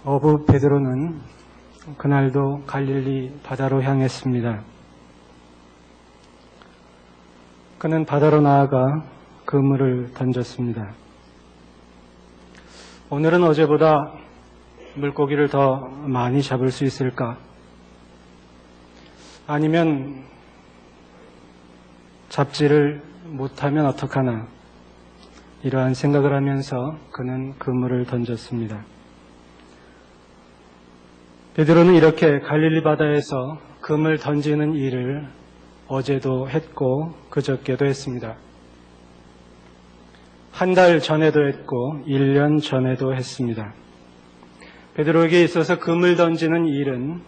어부 베드로는 그날도 갈릴리 바다로 향했습니다. 그는 바다로 나아가 그물을 던졌습니다. 오늘은 어제보다 물고기를 더 많이 잡을 수 있을까? 아니면 잡지를 못하면 어떡하나? 이러한 생각을 하면서 그는 그물을 던졌습니다. 베드로는 이렇게 갈릴리 바다에서 그물 던지는 일을 어제도 했고 그저께도 했습니다. 한 달 전에도 했고 1년 전에도 했습니다. 베드로에게 있어서 그물 던지는 일은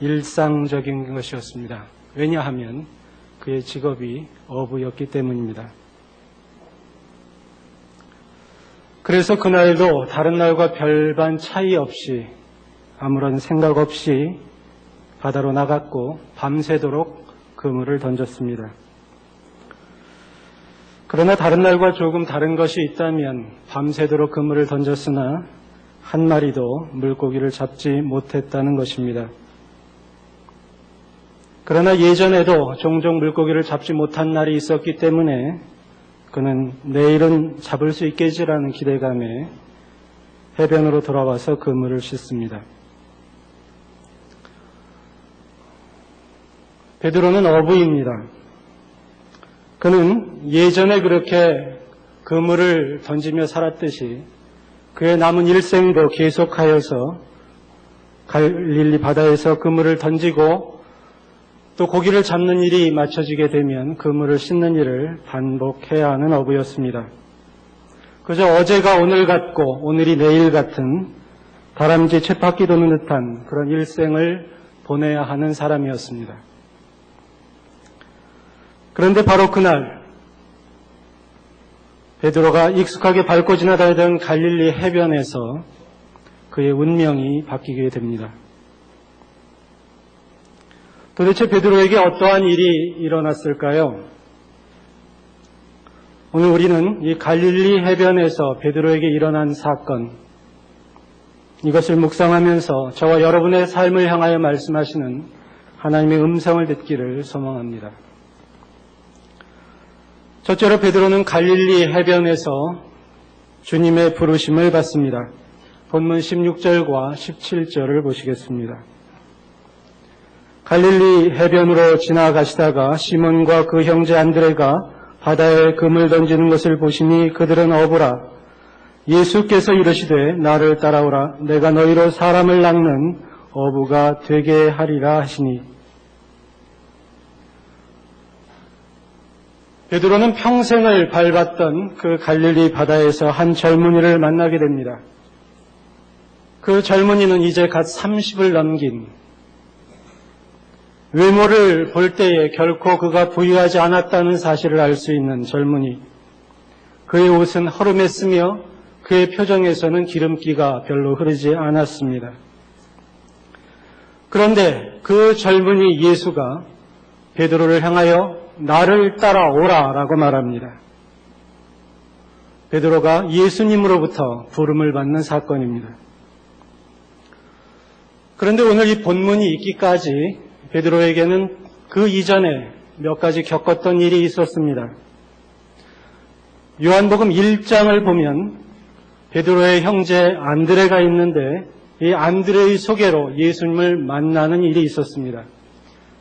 일상적인 것이었습니다. 왜냐하면 그의 직업이 어부였기 때문입니다. 그래서 그날도 다른 날과 별반 차이 없이 아무런 생각 없이 바다로 나갔고 밤새도록 그물을 던졌습니다. 그러나 다른 날과 조금 다른 것이 있다면 밤새도록 그물을 던졌으나 한 마리도 물고기를 잡지 못했다는 것입니다. 그러나 예전에도 종종 물고기를 잡지 못한 날이 있었기 때문에 그는 내일은 잡을 수 있겠지라는 기대감에 해변으로 돌아와서 그물을 씻습니다. 베드로는 어부입니다. 그는 예전에 그렇게 그물을 던지며 살았듯이 그의 남은 일생도 계속하여서 갈릴리 바다에서 그물을 던지고 또 고기를 잡는 일이 맞춰지게 되면 그물을 씻는 일을 반복해야 하는 어부였습니다. 그저 어제가 오늘 같고 오늘이 내일 같은 다람쥐 쳇바퀴 도는 듯한 그런 일생을 보내야 하는 사람이었습니다. 그런데 바로 그날 베드로가 익숙하게 밟고 지나다니던 갈릴리 해변에서 그의 운명이 바뀌게 됩니다. 도대체 베드로에게 어떠한 일이 일어났을까요? 오늘 우리는 이 갈릴리 해변에서 베드로에게 일어난 사건, 이것을 묵상하면서 저와 여러분의 삶을 향하여 말씀하시는 하나님의 음성을 듣기를 소망합니다. 첫째로 베드로는 갈릴리 해변에서 주님의 부르심을 받습니다. 본문 16절과 17절을 보시겠습니다. 갈릴리 해변으로 지나가시다가 시몬과 그 형제 안드레가 바다에 금을 던지는 것을 보시니 그들은 어부라. 예수께서 이르시되 나를 따라오라. 내가 너희로 사람을 낚는 어부가 되게 하리라 하시니. 베드로는 평생을 밟았던 그 갈릴리 바다에서 한 젊은이를 만나게 됩니다. 그 젊은이는 이제 갓 30을 넘긴, 외모를 볼 때에 결코 그가 부유하지 않았다는 사실을 알 수 있는 젊은이. 그의 옷은 허름했으며 그의 표정에서는 기름기가 별로 흐르지 않았습니다. 그런데 그 젊은이 예수가 베드로를 향하여 나를 따라오라 라고 말합니다. 베드로가 예수님으로부터 부름을 받는 사건입니다. 그런데 오늘 이 본문이 있기까지 베드로에게는 그 이전에 몇 가지 겪었던 일이 있었습니다. 요한복음 1장을 보면 베드로의 형제 안드레가 있는데 이 안드레의 소개로 예수님을 만나는 일이 있었습니다.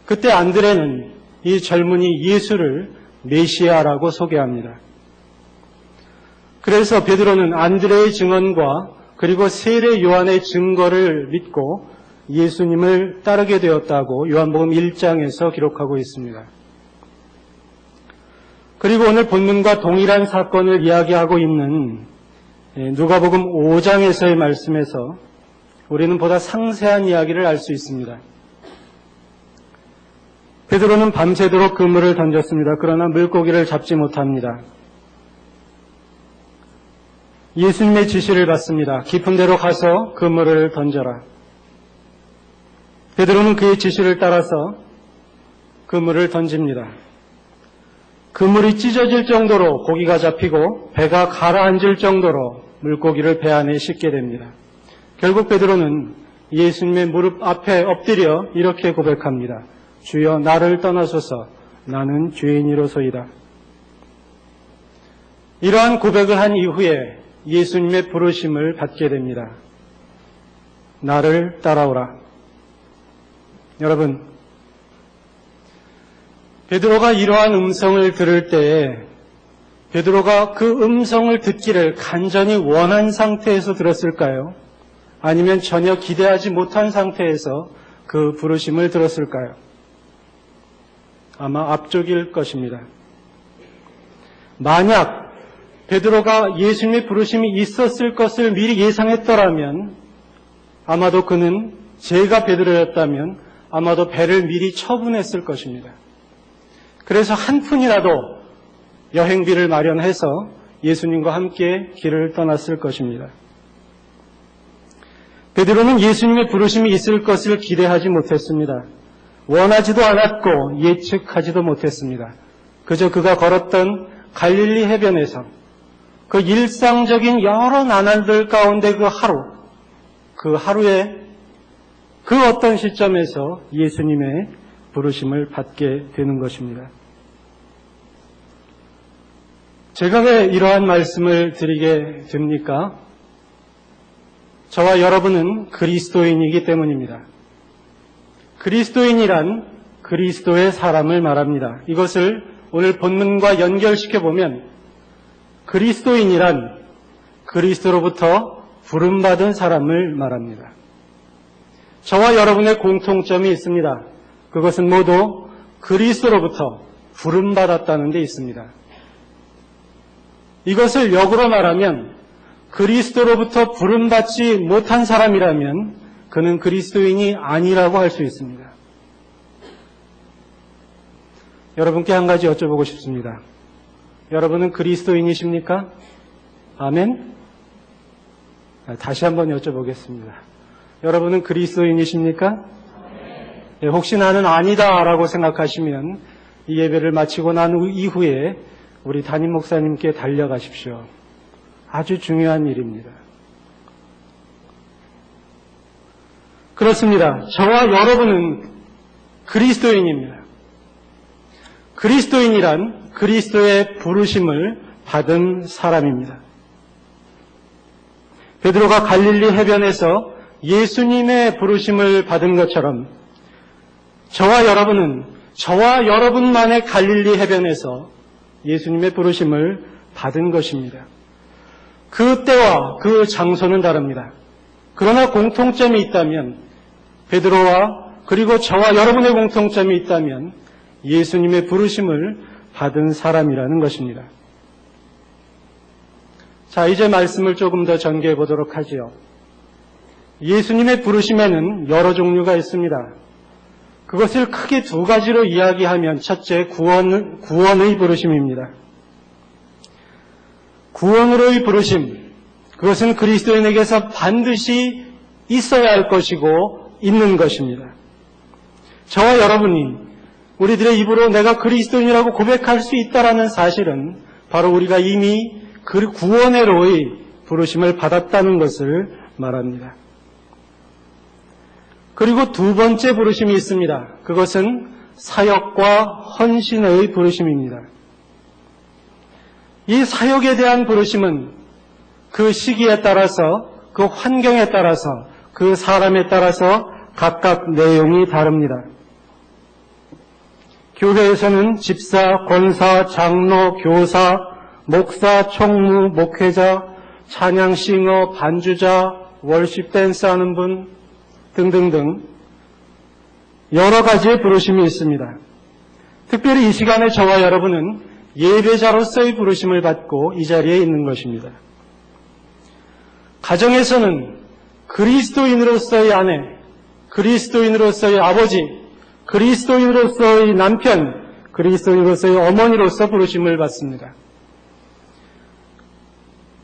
그때 안드레는 이 젊은이 예수를 메시아라고 소개합니다. 그래서 베드로는 안드레의 증언과 그리고 세례 요한의 증거를 믿고 예수님을 따르게 되었다고 요한복음 1장에서 기록하고 있습니다. 그리고 오늘 본문과 동일한 사건을 이야기하고 있는 누가복음 5장에서의 말씀에서 우리는 보다 상세한 이야기를 알 수 있습니다. 베드로는 밤새도록 그물을 던졌습니다. 그러나 물고기를 잡지 못합니다. 예수님의 지시를 받습니다. 깊은 데로 가서 그물을 던져라. 베드로는 그의 지시를 따라서 그물을 던집니다. 그물이 찢어질 정도로 고기가 잡히고 배가 가라앉을 정도로 물고기를 배 안에 싣게 됩니다. 결국 베드로는 예수님의 무릎 앞에 엎드려 이렇게 고백합니다. 주여 나를 떠나소서 나는 죄인이로소이다. 이러한 고백을 한 이후에 예수님의 부르심을 받게 됩니다. 나를 따라오라. 여러분, 베드로가 이러한 음성을 들을 때에 베드로가 그 음성을 듣기를 간절히 원한 상태에서 들었을까요? 아니면 전혀 기대하지 못한 상태에서 그 부르심을 들었을까요? 아마 앞쪽일 것입니다. 만약 베드로가 예수님의 부르심이 있었을 것을 미리 예상했더라면 아마도 그는 제가 베드로였다면 아마도 배를 미리 처분했을 것입니다. 그래서 한 푼이라도 여행비를 마련해서 예수님과 함께 길을 떠났을 것입니다. 베드로는 예수님의 부르심이 있을 것을 기대하지 못했습니다. 원하지도 않았고 예측하지도 못했습니다. 그저 그가 걸었던 갈릴리 해변에서 그 일상적인 여러 나날들 가운데 그 하루에 그 어떤 시점에서 예수님의 부르심을 받게 되는 것입니다. 제가 왜 이러한 말씀을 드리게 됩니까? 저와 여러분은 그리스도인이기 때문입니다. 그리스도인이란 그리스도의 사람을 말합니다. 이것을 오늘 본문과 연결시켜보면 그리스도인이란 그리스도로부터 부름받은 사람을 말합니다. 저와 여러분의 공통점이 있습니다. 그것은 모두 그리스도로부터 부름받았다는 데 있습니다. 이것을 역으로 말하면 그리스도로부터 부름받지 못한 사람이라면 그는 그리스도인이 아니라고 할 수 있습니다. 여러분께 한 가지 여쭤보고 싶습니다. 여러분은 그리스도인이십니까? 아멘? 다시 한번 여쭤보겠습니다. 여러분은 그리스도인이십니까? 네, 혹시 나는 아니다라고 생각하시면 이 예배를 마치고 난 이후에 우리 담임 목사님께 달려가십시오. 아주 중요한 일입니다. 그렇습니다. 저와 여러분은 그리스도인입니다. 그리스도인이란 그리스도의 부르심을 받은 사람입니다. 베드로가 갈릴리 해변에서 예수님의 부르심을 받은 것처럼 저와 여러분은 저와 여러분만의 갈릴리 해변에서 예수님의 부르심을 받은 것입니다. 그 때와 그 장소는 다릅니다. 그러나 공통점이 있다면 베드로와 그리고 저와 여러분의 공통점이 있다면 예수님의 부르심을 받은 사람이라는 것입니다. 자, 이제 말씀을 조금 더 전개해 보도록 하지요. 예수님의 부르심에는 여러 종류가 있습니다. 그것을 크게 두 가지로 이야기하면 첫째, 구원의 부르심입니다. 구원으로의 부르심, 그것은 그리스도인에게서 반드시 있어야 할 것이고 있는 것입니다. 저와 여러분이 우리들의 입으로 내가 그리스도인이라고 고백할 수 있다라는 사실은 바로 우리가 이미 그 구원으로의 부르심을 받았다는 것을 말합니다. 그리고 두 번째 부르심이 있습니다. 그것은 사역과 헌신의 부르심입니다. 이 사역에 대한 부르심은 그 시기에 따라서, 그 환경에 따라서, 그 사람에 따라서 각각 내용이 다릅니다. 교회에서는 집사, 권사, 장로, 교사, 목사, 총무, 목회자, 찬양싱어, 반주자, 월십 댄스 하는 분 등등등 여러 가지의 부르심이 있습니다. 특별히 이 시간에 저와 여러분은 예배자로서의 부르심을 받고 이 자리에 있는 것입니다. 가정에서는 그리스도인으로서의 아내, 그리스도인으로서의 아버지, 그리스도인으로서의 남편, 그리스도인으로서의 어머니로서 부르심을 받습니다.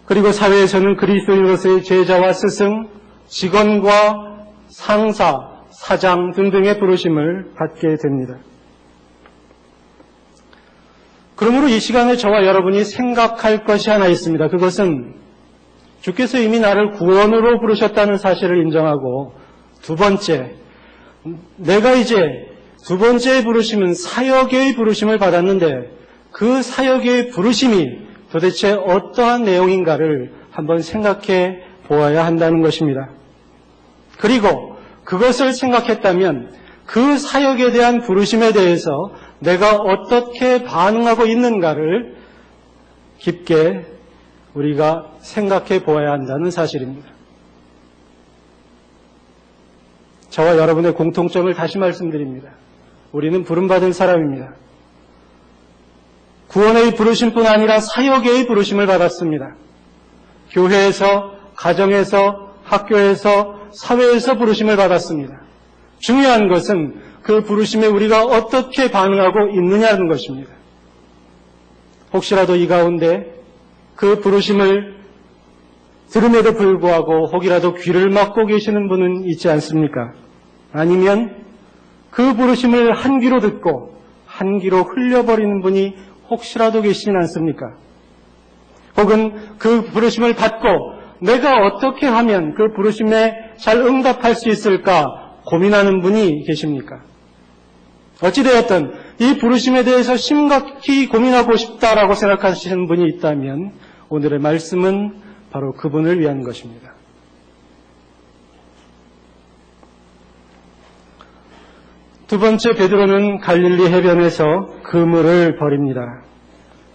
그리고 사회에서는 그리스도인으로서의 제자와 스승, 직원과 상사, 사장 등등의 부르심을 받게 됩니다. 그러므로 이 시간에 저와 여러분이 생각할 것이 하나 있습니다. 그것은 주께서 이미 나를 구원으로 부르셨다는 사실을 인정하고, 두 번째, 내가 이제 두 번째 부르심은 사역의 부르심을 받았는데 그 사역의 부르심이 도대체 어떠한 내용인가를 한번 생각해 보아야 한다는 것입니다. 그리고 그것을 생각했다면 그 사역에 대한 부르심에 대해서 내가 어떻게 반응하고 있는가를 깊게 우리가 생각해 보아야 한다는 사실입니다. 저와 여러분의 공통점을 다시 말씀드립니다. 우리는 부름받은 사람입니다. 구원의 부르심뿐 아니라 사역의 부르심을 받았습니다. 교회에서, 가정에서, 학교에서, 사회에서 부르심을 받았습니다. 중요한 것은 그 부르심에 우리가 어떻게 반응하고 있느냐는 것입니다. 혹시라도 이 가운데 그 부르심을 들음에도 불구하고 혹이라도 귀를 막고 계시는 분은 있지 않습니까? 아니면 그 부르심을 한 귀로 듣고 한 귀로 흘려버리는 분이 혹시라도 계시진 않습니까? 혹은 그 부르심을 받고 내가 어떻게 하면 그 부르심에 잘 응답할 수 있을까 고민하는 분이 계십니까? 어찌되었든 이 부르심에 대해서 심각히 고민하고 싶다라고 생각하시는 분이 있다면 오늘의 말씀은 바로 그분을 위한 것입니다. 두 번째, 베드로는 갈릴리 해변에서 그물을 버립니다.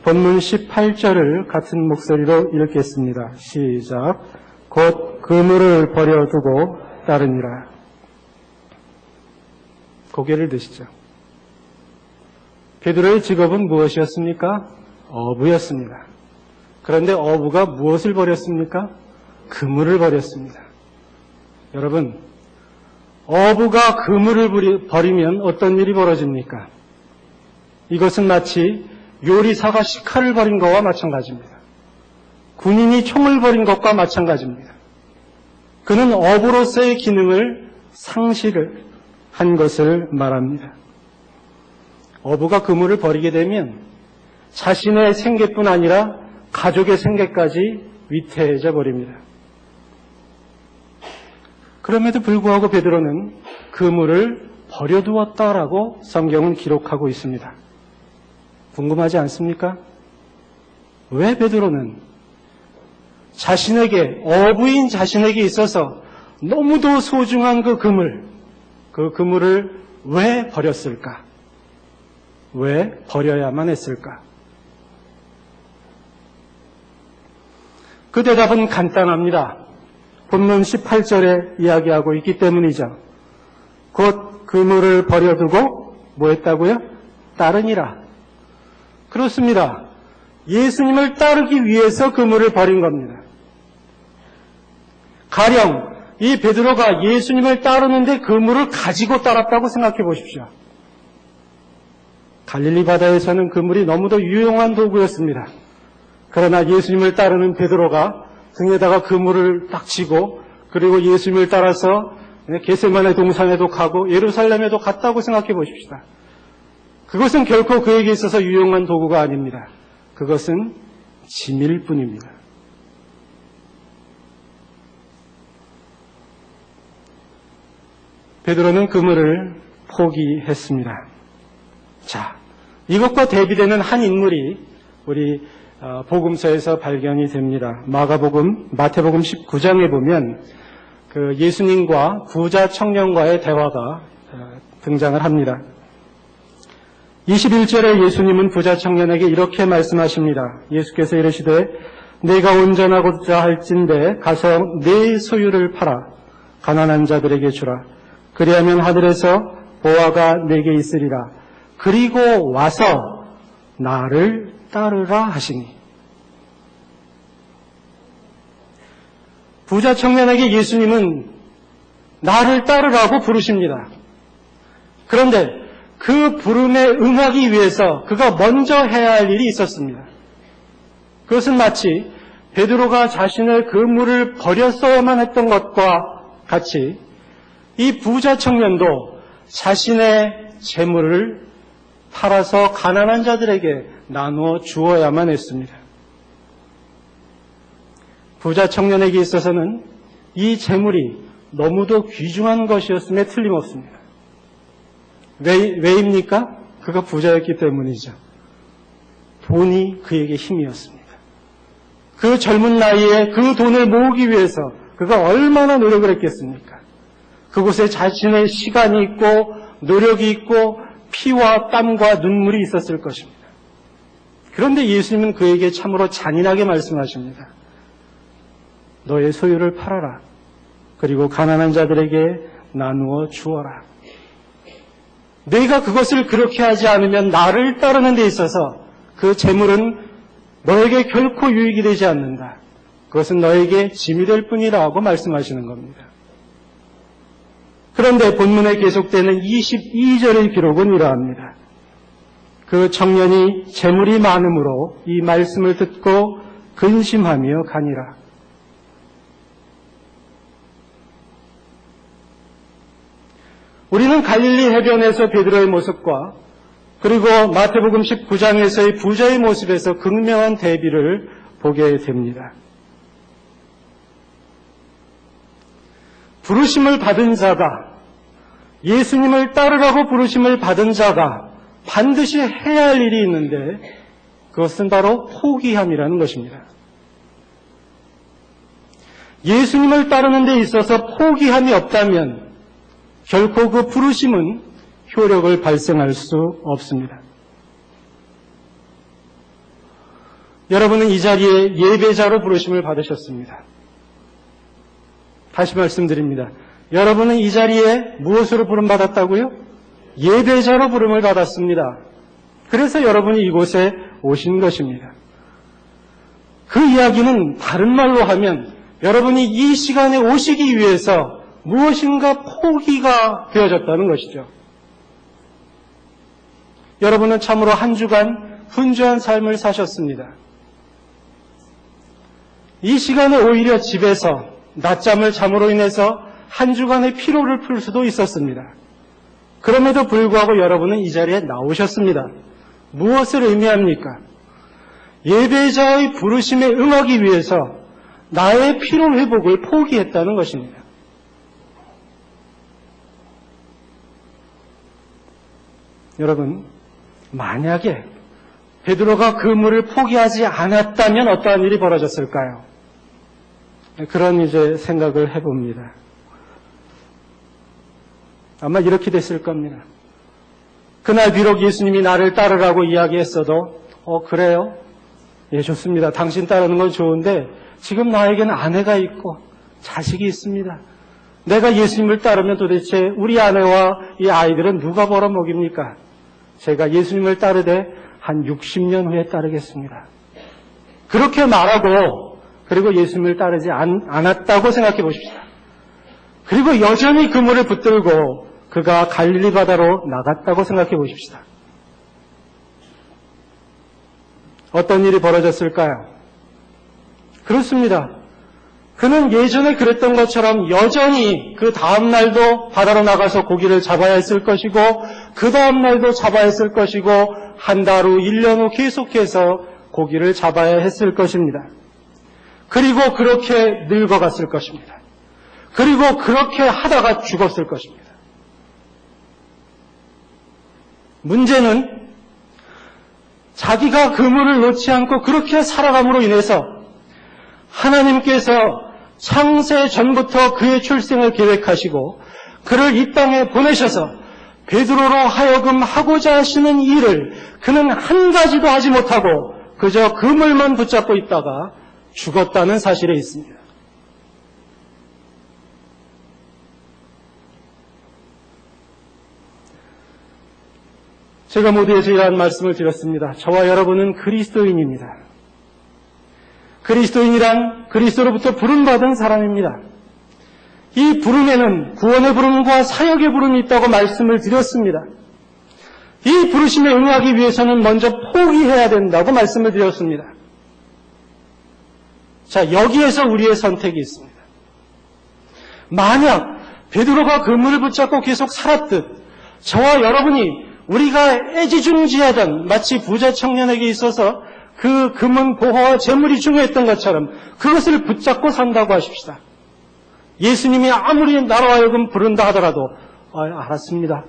본문 18절을 같은 목소리로 읽겠습니다. 시작. 곧 그물을 버려두고 따르니라. 고개를 드시죠. 베드로의 직업은 무엇이었습니까? 어부였습니다. 그런데 어부가 무엇을 버렸습니까? 그물을 버렸습니다. 여러분, 어부가 그물을 버리면 어떤 일이 벌어집니까? 이것은 마치 요리사가 식칼을 버린 것과 마찬가지입니다. 군인이 총을 버린 것과 마찬가지입니다. 그는 어부로서의 기능을 상실을 한 것을 말합니다. 어부가 그물을 버리게 되면 자신의 생계뿐 아니라 가족의 생계까지 위태해져 버립니다. 그럼에도 불구하고 베드로는 그물을 버려두었다라고 성경은 기록하고 있습니다. 궁금하지 않습니까? 왜 베드로는 자신에게, 어부인 자신에게 있어서 너무도 소중한 그 그물을 왜 버렸을까? 왜 버려야만 했을까? 그 대답은 간단합니다. 본문 18절에 이야기하고 있기 때문이죠. 곧 그물을 버려두고 뭐 했다고요? 따르니라. 그렇습니다. 예수님을 따르기 위해서 그물을 버린 겁니다. 가령 이 베드로가 예수님을 따르는데 그물을 가지고 따랐다고 생각해 보십시오. 갈릴리 바다에서는 그물이 너무도 유용한 도구였습니다. 그러나 예수님을 따르는 베드로가 등에다가 그물을 딱 쥐고 그리고 예수님을 따라서 겟세마네 동산에도 가고 예루살렘에도 갔다고 생각해 보십시다. 그것은 결코 그에게 있어서 유용한 도구가 아닙니다. 그것은 짐일 뿐입니다. 베드로는 그물을 포기했습니다. 자, 이것과 대비되는 한 인물이 우리 복음서에서 발견이 됩니다. 마태복음 19장에 보면 그 예수님과 부자 청년과의 대화가 등장을 합니다. 21절에 예수님은 부자 청년에게 이렇게 말씀하십니다. 예수께서 이르시되 내가 온전하고자 할진대 가서 네 소유를 팔아 가난한 자들에게 주라. 그리하면 하늘에서 보화가 내게 있으리라. 그리고 와서 나를 따르라 하시니. 부자 청년에게 예수님은 나를 따르라고 부르십니다. 그런데 그 부름에 응하기 위해서 그가 먼저 해야 할 일이 있었습니다. 그것은 마치 베드로가 자신의 그물을 버렸어야만 했던 것과 같이 이 부자 청년도 자신의 재물을 팔아서 가난한 자들에게 나누어 주어야만 했습니다. 부자 청년에게 있어서는 이 재물이 너무도 귀중한 것이었음에 틀림없습니다. 왜입니까? 그가 부자였기 때문이죠. 돈이 그에게 힘이었습니다. 그 젊은 나이에 그 돈을 모으기 위해서 그가 얼마나 노력을 했겠습니까? 그곳에 자신의 시간이 있고 노력이 있고 피와 땀과 눈물이 있었을 것입니다. 그런데 예수님은 그에게 참으로 잔인하게 말씀하십니다. 너의 소유를 팔아라. 그리고 가난한 자들에게 나누어 주어라. 내가 그것을 그렇게 하지 않으면 나를 따르는 데 있어서 그 재물은 너에게 결코 유익이 되지 않는다. 그것은 너에게 짐이 될 뿐이라고 말씀하시는 겁니다. 그런데 본문에 계속되는 22절의 기록은 이러합니다. 그 청년이 재물이 많음으로 이 말씀을 듣고 근심하며 가니라. 우리는 갈릴리 해변에서 베드로의 모습과 그리고 마태복음 19장에서의 부자의 모습에서 극명한 대비를 보게 됩니다. 부르심을 받은 자가, 예수님을 따르라고 부르심을 받은 자가 반드시 해야 할 일이 있는데 그것은 바로 포기함이라는 것입니다. 예수님을 따르는 데 있어서 포기함이 없다면 결코 그 부르심은 효력을 발생할 수 없습니다. 여러분은 이 자리에 예배자로 부르심을 받으셨습니다. 다시 말씀드립니다. 여러분은 이 자리에 무엇으로 부름받았다고요? 예배자로 부름을 받았습니다. 그래서 여러분이 이곳에 오신 것입니다. 그 이야기는 다른 말로 하면 여러분이 이 시간에 오시기 위해서 무엇인가 포기가 되어졌다는 것이죠. 여러분은 참으로 한 주간 분주한 삶을 사셨습니다. 이 시간에 오히려 집에서 낮잠을 잠으로 인해서 한 주간의 피로를 풀 수도 있었습니다. 그럼에도 불구하고 여러분은 이 자리에 나오셨습니다. 무엇을 의미합니까? 예배자의 부르심에 응하기 위해서 나의 피로 회복을 포기했다는 것입니다. 여러분, 만약에 베드로가 그물을 포기하지 않았다면 어떠한 일이 벌어졌을까요? 그런 생각을 해봅니다. 아마 이렇게 됐을 겁니다. 그날 비록 예수님이 나를 따르라고 이야기했어도 그래요? 예, 좋습니다. 당신 따르는 건 좋은데 지금 나에게는 아내가 있고 자식이 있습니다. 내가 예수님을 따르면 도대체 우리 아내와 이 아이들은 누가 벌어먹입니까? 제가 예수님을 따르되 한 60년 후에 따르겠습니다. 그렇게 말하고 그리고 예수님을 따르지 않았다고 생각해 보십시다. 그리고 여전히 그물을 붙들고 그가 갈릴리 바다로 나갔다고 생각해 보십시다. 어떤 일이 벌어졌을까요? 그렇습니다. 그는 예전에 그랬던 것처럼 여전히 그 다음 날도 바다로 나가서 고기를 잡아야 했을 것이고 그 다음 날도 잡아야 했을 것이고 한 달 후, 1년 후 계속해서 고기를 잡아야 했을 것입니다. 그리고 그렇게 늙어갔을 것입니다. 그리고 그렇게 하다가 죽었을 것입니다. 문제는 자기가 그물을 놓지 않고 그렇게 살아감으로 인해서 하나님께서 창세 전부터 그의 출생을 계획하시고 그를 이 땅에 보내셔서 베드로로 하여금 하고자 하시는 일을 그는 한 가지도 하지 못하고 그저 그물만 붙잡고 있다가 죽었다는 사실에 있습니다. 제가 모두에서 이러한 말씀을 드렸습니다. 저와 여러분은 그리스도인입니다. 그리스도인이란 그리스도로부터 부름받은 사람입니다. 이 부름에는 구원의 부름과 사역의 부름이 있다고 말씀을 드렸습니다. 이 부르심에 응하기 위해서는 먼저 포기해야 된다고 말씀을 드렸습니다. 자, 여기에서 우리의 선택이 있습니다. 만약 베드로가 그물을 붙잡고 계속 살았듯 저와 여러분이 우리가 애지중지하던 마치 부자 청년에게 있어서 그 금은 보화와 재물이 중요했던 것처럼 그것을 붙잡고 산다고 하십시다. 예수님이 아무리 나로 하여금 부른다 하더라도 알았습니다.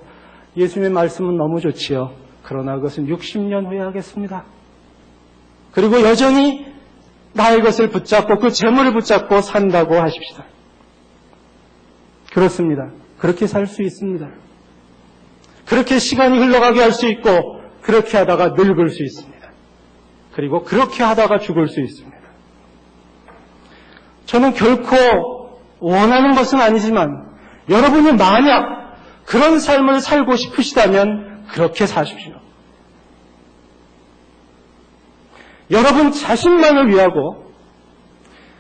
예수님의 말씀은 너무 좋지요. 그러나 그것은 60년 후에 하겠습니다. 그리고 여전히 나의 것을 붙잡고 그 재물을 붙잡고 산다고 하십시다. 그렇습니다. 그렇게 살 수 있습니다. 그렇게 시간이 흘러가게 할 수 있고 그렇게 하다가 늙을 수 있습니다. 그리고 그렇게 하다가 죽을 수 있습니다. 저는 결코 원하는 것은 아니지만 여러분이 만약 그런 삶을 살고 싶으시다면 그렇게 사십시오. 여러분 자신만을 위하고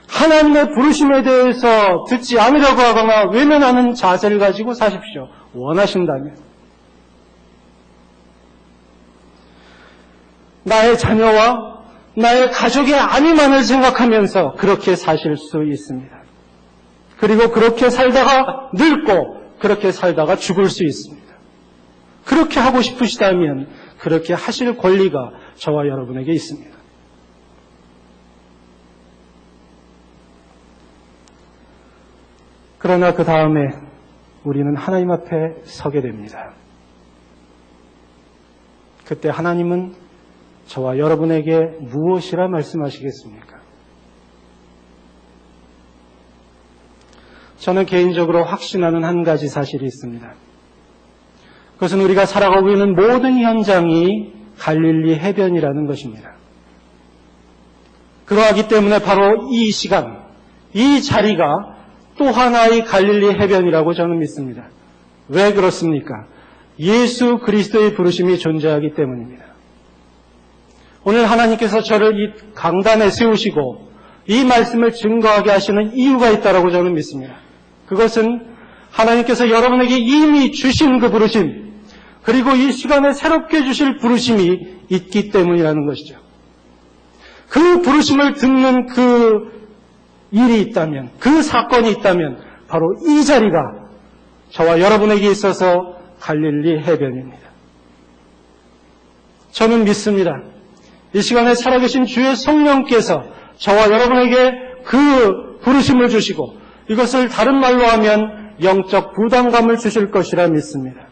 하나님의 부르심에 대해서 듣지 않으려고 하거나 외면하는 자세를 가지고 사십시오. 원하신다면. 나의 자녀와 나의 가족의 안위만을 생각하면서 그렇게 사실 수 있습니다. 그리고 그렇게 살다가 늙고 그렇게 살다가 죽을 수 있습니다. 그렇게 하고 싶으시다면 그렇게 하실 권리가 저와 여러분에게 있습니다. 그러나 그 다음에 우리는 하나님 앞에 서게 됩니다. 그때 하나님은 저와 여러분에게 무엇이라 말씀하시겠습니까? 저는 개인적으로 확신하는 한 가지 사실이 있습니다. 그것은 우리가 살아가고 있는 모든 현장이 갈릴리 해변이라는 것입니다. 그러하기 때문에 바로 이 시간, 이 자리가 또 하나의 갈릴리 해변이라고 저는 믿습니다. 왜 그렇습니까? 예수 그리스도의 부르심이 존재하기 때문입니다. 오늘 하나님께서 저를 이 강단에 세우시고 이 말씀을 증거하게 하시는 이유가 있다고 저는 믿습니다. 그것은 하나님께서 여러분에게 이미 주신 그 부르심, 그리고 이 시간에 새롭게 주실 부르심이 있기 때문이라는 것이죠. 그 부르심을 듣는 그 일이 있다면, 그 사건이 있다면 바로 이 자리가 저와 여러분에게 있어서 갈릴리 해변입니다. 저는 믿습니다. 이 시간에 살아계신 주의 성령께서 저와 여러분에게 그 부르심을 주시고 이것을 다른 말로 하면 영적 부담감을 주실 것이라 믿습니다.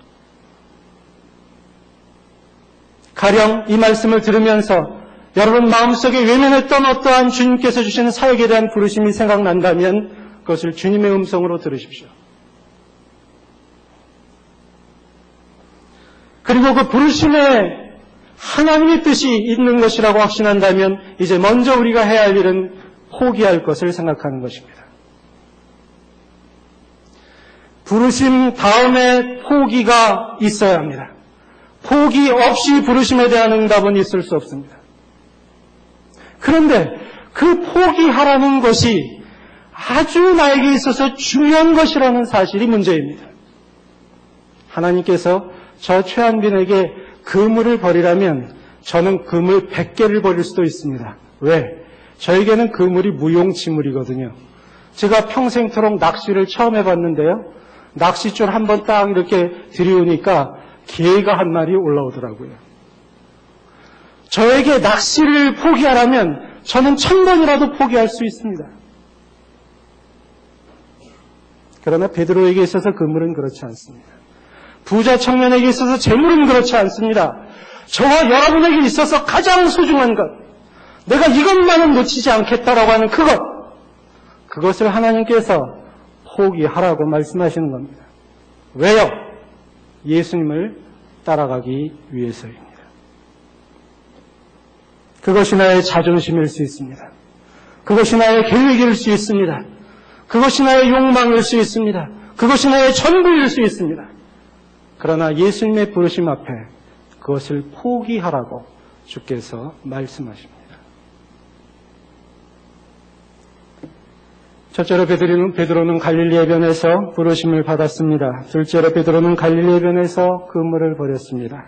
가령 이 말씀을 들으면서 여러분 마음속에 외면했던 어떠한 주님께서 주시는 사역에 대한 부르심이 생각난다면 그것을 주님의 음성으로 들으십시오. 그리고 그 부르심에 하나님의 뜻이 있는 것이라고 확신한다면 이제 먼저 우리가 해야 할 일은 포기할 것을 생각하는 것입니다. 부르심 다음에 포기가 있어야 합니다. 포기 없이 부르심에 대한 응답은 있을 수 없습니다. 그런데 그 포기하라는 것이 아주 나에게 있어서 중요한 것이라는 사실이 문제입니다. 하나님께서 저 최한빈에게 그물을 버리라면 저는 그물 100개를 버릴 수도 있습니다. 왜? 저에게는 그물이 무용지물이거든요. 제가 평생토록 낚시를 처음 해봤는데요. 낚싯줄 한번 딱 이렇게 들이우니까 개가 한 마리 올라오더라고요. 저에게 낚시를 포기하라면 저는 1000번이라도 포기할 수 있습니다. 그러나 베드로에게 있어서 그물은 그렇지 않습니다. 부자 청년에게 있어서 재물은 그렇지 않습니다. 저와 여러분에게 있어서 가장 소중한 것, 내가 이것만은 놓치지 않겠다라고 하는 그것을 하나님께서 포기하라고 말씀하시는 겁니다. 왜요? 예수님을 따라가기 위해서입니다. 그것이 나의 자존심일 수 있습니다. 그것이 나의 계획일 수 있습니다. 그것이 나의 욕망일 수 있습니다. 그것이 나의 전부일 수 있습니다. 그러나 예수님의 부르심 앞에 그것을 포기하라고 주께서 말씀하십니다. 첫째로 베드로는 갈릴리 해변에서 부르심을 받았습니다. 둘째로 베드로는 갈릴리 해변에서 그물을 버렸습니다.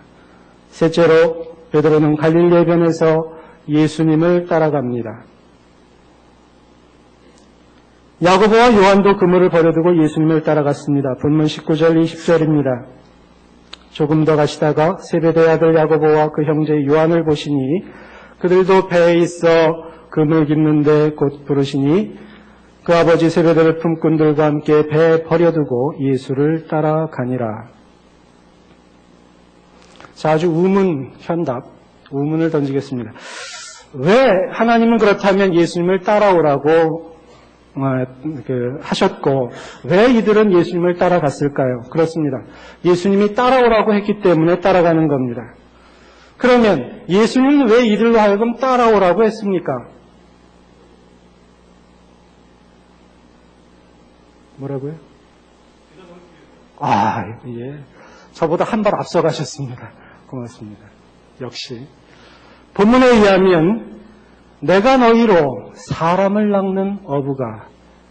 셋째로 베드로는 갈릴리 해변에서 예수님을 따라갑니다. 야고보와 요한도 그물을 버려두고 예수님을 따라갔습니다. 본문 19절 20절입니다. 조금 더 가시다가 세베대의 아들 야고보와 그 형제 요한을 보시니 그들도 배에 있어 금을 깁는데 곧 부르시니 그 아버지 세베대의 품꾼들과 함께 배에 버려두고 예수를 따라가니라. 자, 아주 우문 현답, 우문을 던지겠습니다. 왜 하나님은 그렇다면 예수님을 따라오라고 하셨고 왜 이들은 예수님을 따라갔을까요? 그렇습니다. 예수님이 따라오라고 했기 때문에 따라가는 겁니다. 그러면 예수님은 왜 이들로 하여금 따라오라고 했습니까? 뭐라고요? 예. 저보다 한 발 앞서가셨습니다. 고맙습니다. 역시 본문에 의하면 내가 너희로 사람을 낚는 어부가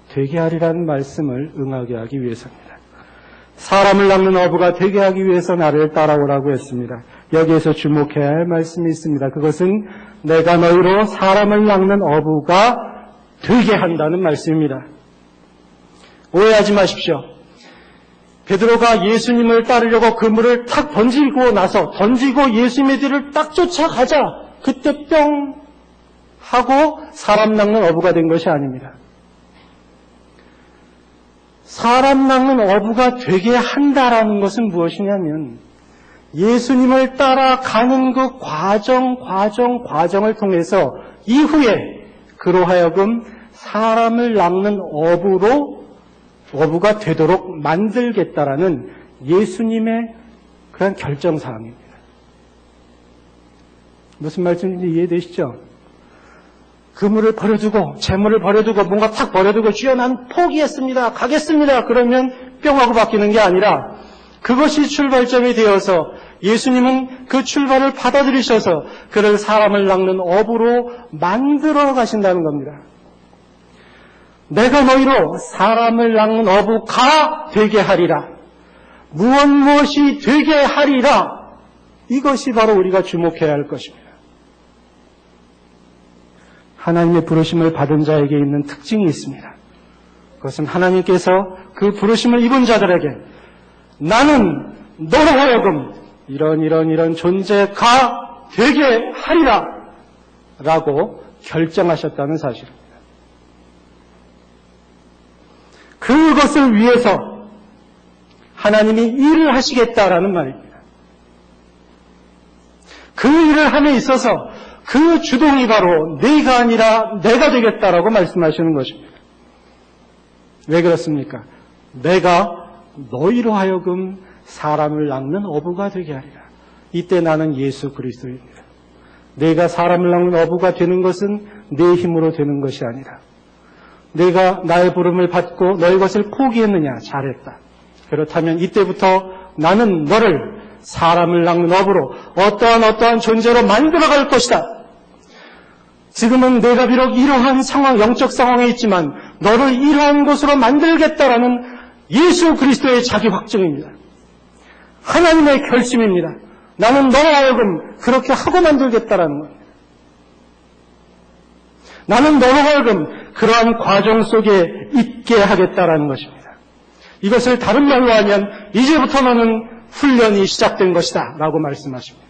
되게 하리라는 말씀을 응하게 하기 위해서입니다. 사람을 낚는 어부가 되게 하기 위해서 나를 따라오라고 했습니다. 여기에서 주목해야 할 말씀이 있습니다. 그것은 내가 너희로 사람을 낚는 어부가 되게 한다는 말씀입니다. 오해하지 마십시오. 베드로가 예수님을 따르려고 그물을 탁 던지고 예수님의 뒤를 딱 쫓아가자 그때 뿅 하고 사람 낚는 어부가 된 것이 아닙니다. 사람 낚는 어부가 되게 한다라는 것은 무엇이냐면 예수님을 따라가는 그 과정을 통해서 이후에 그로 하여금 사람을 낚는 어부가 되도록 만들겠다라는 예수님의 그런 결정사항입니다. 무슨 말씀인지 이해되시죠? 그물을 버려두고 재물을 버려두고 뭔가 탁 버려두고 주여 난 포기했습니다. 가겠습니다. 그러면 뿅 하고 바뀌는 게 아니라 그것이 출발점이 되어서 예수님은 그 출발을 받아들이셔서 그를 사람을 낚는 어부로 만들어 가신다는 겁니다. 내가 너희로 사람을 낚는 어부가 되게 하리라. 무엇이 되게 하리라. 이것이 바로 우리가 주목해야 할 것입니다. 하나님의 부르심을 받은 자에게 있는 특징이 있습니다. 그것은 하나님께서 그 부르심을 입은 자들에게 나는 너로 하여금 이런 존재가 되게 하리라 라고 결정하셨다는 사실입니다. 그것을 위해서 하나님이 일을 하시겠다라는 말입니다. 그 일을 함에 있어서 그 주동이 바로 네가 아니라 내가 되겠다라고 말씀하시는 것입니다. 왜 그렇습니까? 내가 너희로 하여금 사람을 낚는 어부가 되게 하리라. 이때 나는 예수 그리스도입니다. 내가 사람을 낚는 어부가 되는 것은 내 힘으로 되는 것이 아니라 내가 나의 부름을 받고 너희 것을 포기했느냐? 잘했다. 그렇다면 이때부터 나는 너를 사람을 낚는 어부로 어떠한 존재로 만들어갈 것이다. 지금은 내가 비록 이러한 영적 상황에 있지만 너를 이러한 것으로 만들겠다라는 예수 그리스도의 자기 확증입니다. 하나님의 결심입니다. 나는 너로 하여금 그렇게 하고 만들겠다라는 겁니다. 나는 너로 하여금 그러한 과정 속에 있게 하겠다라는 것입니다. 이것을 다른 말로 하면 이제부터 너는 훈련이 시작된 것이다 라고 말씀하십니다.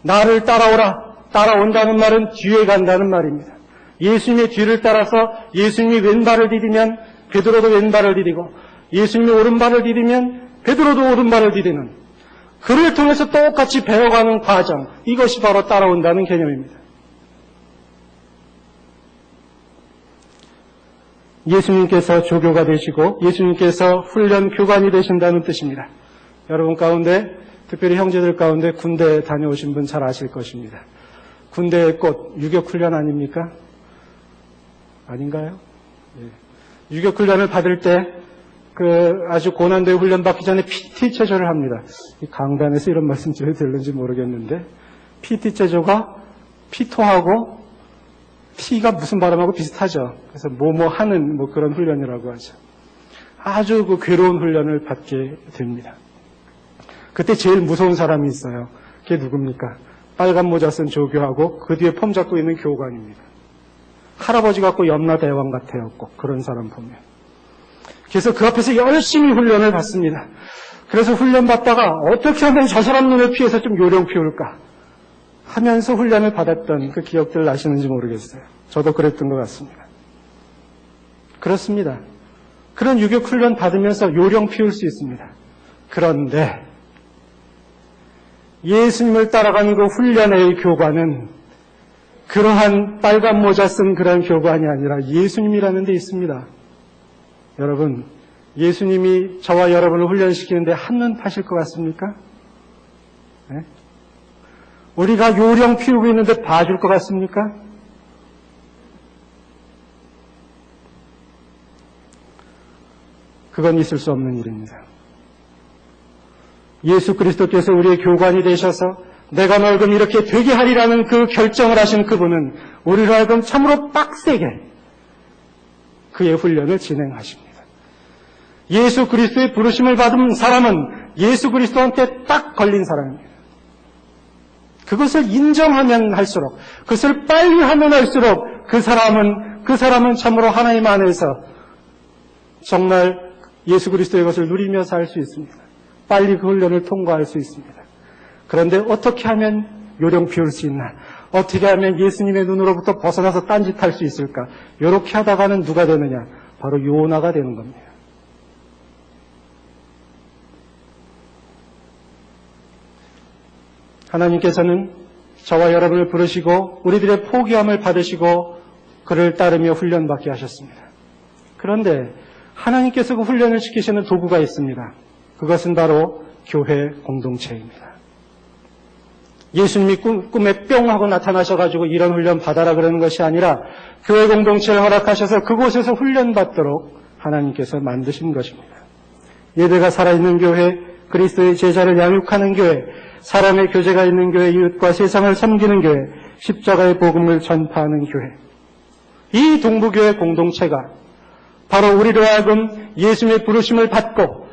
나를 따라온다는 말은 뒤에 간다는 말입니다. 예수님의 뒤를 따라서 예수님이 왼발을 디디면 베드로도 왼발을 디디고 예수님이 오른발을 디디면 베드로도 오른발을 디디는 그를 통해서 똑같이 배워가는 과정, 이것이 바로 따라온다는 개념입니다. 예수님께서 조교가 되시고 예수님께서 훈련 교관이 되신다는 뜻입니다. 여러분 가운데 특별히 형제들 가운데 군대 다녀오신 분 잘 아실 것입니다. 군대의 꽃 유격훈련 아닙니까? 아닌가요? 예. 유격훈련을 받을 때 아주 고난도의 훈련 받기 전에 PT 체조를 합니다. 이 강단에서 이런 말씀 드려도 될는지 모르겠는데 PT 체조가 피토하고 T가 무슨 발음하고 비슷하죠. 그래서 하는 그런 훈련이라고 하죠. 아주 괴로운 훈련을 받게 됩니다. 그때 제일 무서운 사람이 있어요. 그게 누굽니까? 빨간 모자 쓴 조교하고 그 뒤에 폼 잡고 있는 교관입니다. 할아버지 같고 염라대왕 같아요. 꼭 그런 사람 보면. 그래서 그 앞에서 열심히 훈련을 받습니다. 그래서 훈련 받다가 어떻게 하면 저 사람 눈을 피해서 좀 요령 피울까? 하면서 훈련을 받았던 그 기억들 나시는지 모르겠어요. 저도 그랬던 것 같습니다. 그렇습니다. 그런 유격 훈련 받으면서 요령 피울 수 있습니다. 그런데 예수님을 따라가는 그 훈련의 교관은 그러한 빨간 모자 쓴 그런 교관이 아니라 예수님이라는 데 있습니다. 여러분, 예수님이 저와 여러분을 훈련시키는데 한눈 파실 것 같습니까? 네? 우리가 요령 피우고 있는데 봐줄 것 같습니까? 그건 있을 수 없는 일입니다. 예수 그리스도께서 우리의 교관이 되셔서 내가 너희금 이렇게 되게 하리라는 그 결정을 하신 그분은 우리로 하여금 참으로 빡세게 그의 훈련을 진행하십니다. 예수 그리스도의 부르심을 받은 사람은 예수 그리스도한테 딱 걸린 사람입니다. 그것을 인정하면 할수록, 그것을 빨리 하면 할수록 그 사람은 참으로 하나님 안에서 정말 예수 그리스도의 것을 누리며 살 수 있습니다. 빨리 그 훈련을 통과할 수 있습니다. 그런데 어떻게 하면 요령 피울 수 있나? 어떻게 하면 예수님의 눈으로부터 벗어나서 딴짓할 수 있을까? 이렇게 하다가는 누가 되느냐? 바로 요나가 되는 겁니다. 하나님께서는 저와 여러분을 부르시고 우리들의 포기함을 받으시고 그를 따르며 훈련받게 하셨습니다. 그런데 하나님께서 그 훈련을 시키시는 도구가 있습니다. 그것은 바로 교회 공동체입니다. 예수님이 꿈에 뿅 하고 나타나셔가지고 이런 훈련 받아라 그러는 것이 아니라 교회 공동체를 허락하셔서 그곳에서 훈련받도록 하나님께서 만드신 것입니다. 예배가 살아있는 교회, 그리스도의 제자를 양육하는 교회, 사람의 교제가 있는 교회, 이웃과 세상을 섬기는 교회, 십자가의 복음을 전파하는 교회. 이 동부교회 공동체가 바로 우리로 하여금 예수님의 부르심을 받고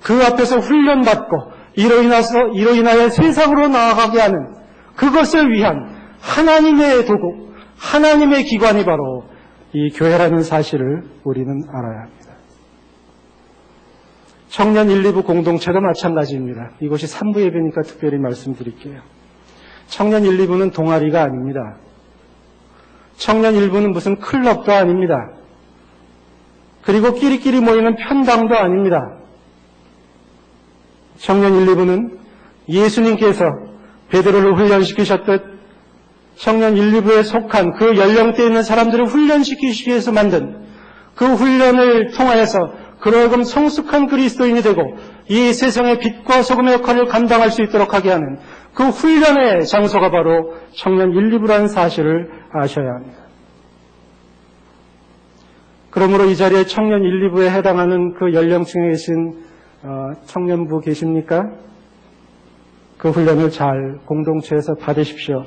그 앞에서 훈련받고 이로 인하여 세상으로 나아가게 하는 그것을 위한 하나님의 도구, 하나님의 기관이 바로 이 교회라는 사실을 우리는 알아야 합니다. 청년 1, 2부 공동체도 마찬가지입니다. 이것이 3부 예배니까 특별히 말씀드릴게요. 청년 1, 2부는 동아리가 아닙니다. 청년 1부는 무슨 클럽도 아닙니다. 그리고 끼리끼리 모이는 편당도 아닙니다. 청년 1, 2부는 예수님께서 베드로를 훈련시키셨듯 청년 1, 2부에 속한 그 연령대에 있는 사람들을 훈련시키시기 위해서 만든 그 훈련을 통하여서 그러금 성숙한 그리스도인이 되고 이 세상의 빛과 소금의 역할을 감당할 수 있도록 하게 하는 그 훈련의 장소가 바로 청년 1, 2부라는 사실을 아셔야 합니다. 그러므로 이 자리에 청년 1, 2부에 해당하는 그 연령층에 계신 청년부 계십니까? 그 훈련을 잘 공동체에서 받으십시오.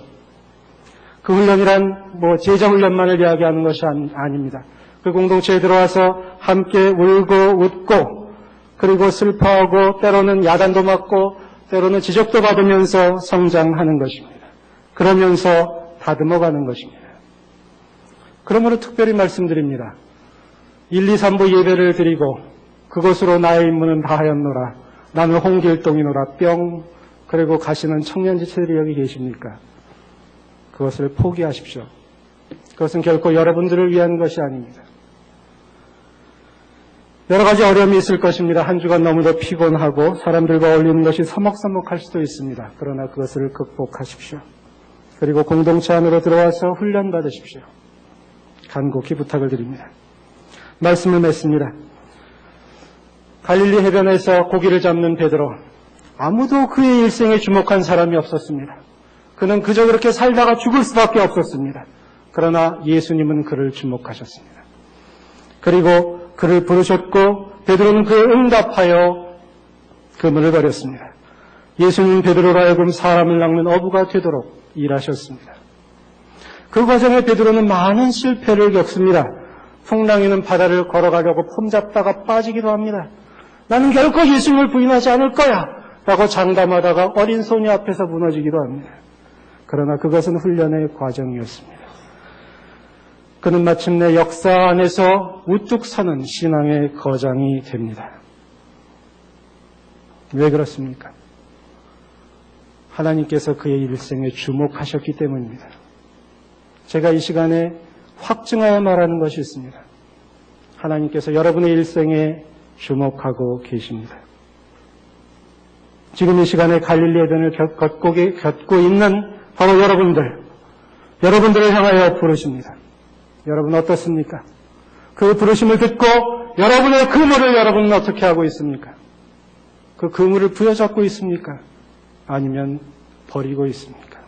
그 훈련이란 제자 훈련만을 이야기하는 것이 아닙니다. 그 공동체에 들어와서 함께 울고 웃고 그리고 슬퍼하고 때로는 야단도 맞고 때로는 지적도 받으면서 성장하는 것입니다. 그러면서 다듬어가는 것입니다. 그러므로 특별히 말씀드립니다. 1, 2, 3부 예배를 드리고 그것으로 나의 임무는 다하였노라. 나는 홍길동이노라 뿅. 그리고 가시는 청년지체들이 여기 계십니까? 그것을 포기하십시오. 그것은 결코 여러분들을 위한 것이 아닙니다. 여러 가지 어려움이 있을 것입니다. 한 주간 너무도 피곤하고 사람들과 어울리는 것이 서먹서먹할 수도 있습니다. 그러나 그것을 극복하십시오. 그리고 공동체 안으로 들어와서 훈련받으십시오. 간곡히 부탁을 드립니다. 말씀을 맺습니다. 갈릴리 해변에서 고기를 잡는 베드로, 아무도 그의 일생에 주목한 사람이 없었습니다. 그는 그저 그렇게 살다가 죽을 수밖에 없었습니다. 그러나 예수님은 그를 주목하셨습니다. 그리고 그를 부르셨고 베드로는 그에 응답하여 그물을 버렸습니다. 예수님은 베드로로 하여금 사람을 낚는 어부가 되도록 일하셨습니다. 그 과정에 베드로는 많은 실패를 겪습니다. 풍랑이는 바다를 걸어가려고 폼 잡다가 빠지기도 합니다. 나는 결코 예수님을 부인하지 않을 거야 라고 장담하다가 어린 소녀 앞에서 무너지기도 합니다. 그러나 그것은 훈련의 과정이었습니다. 그는 마침내 역사 안에서 우뚝 서는 신앙의 거장이 됩니다. 왜 그렇습니까? 하나님께서 그의 일생에 주목하셨기 때문입니다. 제가 이 시간에 확증하여 말하는 것이 있습니다. 하나님께서 여러분의 일생에 주목하고 계십니다. 지금 이 시간에 갈릴리의 변을 겪고 있는 바로 여러분들을 향하여 부르십니다. 여러분 어떻습니까? 그 부르심을 듣고 여러분의 그물을 여러분은 어떻게 하고 있습니까? 그 그물을 부여잡고 있습니까? 아니면 버리고 있습니까?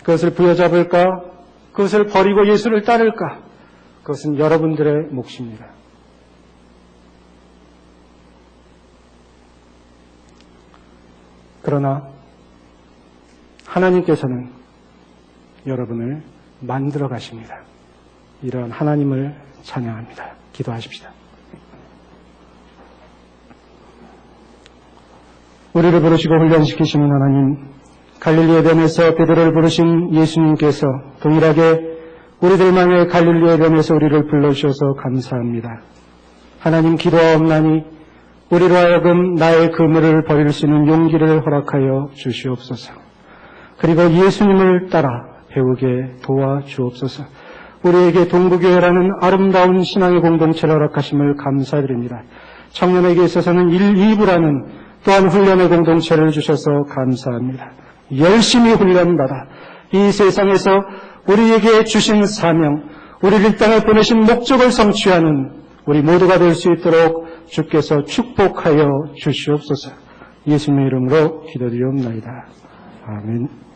그것을 부여잡을까? 그것을 버리고 예수를 따를까? 그것은 여러분들의 몫입니다. 그러나 하나님께서는 여러분을 만들어 가십니다. 이런 하나님을 찬양합니다. 기도하십시다. 우리를 부르시고 훈련시키시는 하나님, 갈릴리의 변에서 베드로를 부르신 예수님께서 동일하게 우리들만의 갈릴리의 변에서 우리를 불러주셔서 감사합니다. 하나님, 기도하옵나니 우리로 하여금 나의 그물을 버릴 수 있는 용기를 허락하여 주시옵소서. 그리고 예수님을 따라 배우게 도와주옵소서. 우리에게 동부교회라는 아름다운 신앙의 공동체를 허락하심을 감사드립니다. 청년에게 있어서는 1,2부라는 또한 훈련의 공동체를 주셔서 감사합니다. 열심히 훈련받아 이 세상에서 우리에게 주신 사명, 우리를 이 땅에 보내신 목적을 성취하는 우리 모두가 될 수 있도록 주께서 축복하여 주시옵소서. 예수님의 이름으로 기도드리옵나이다. 아멘.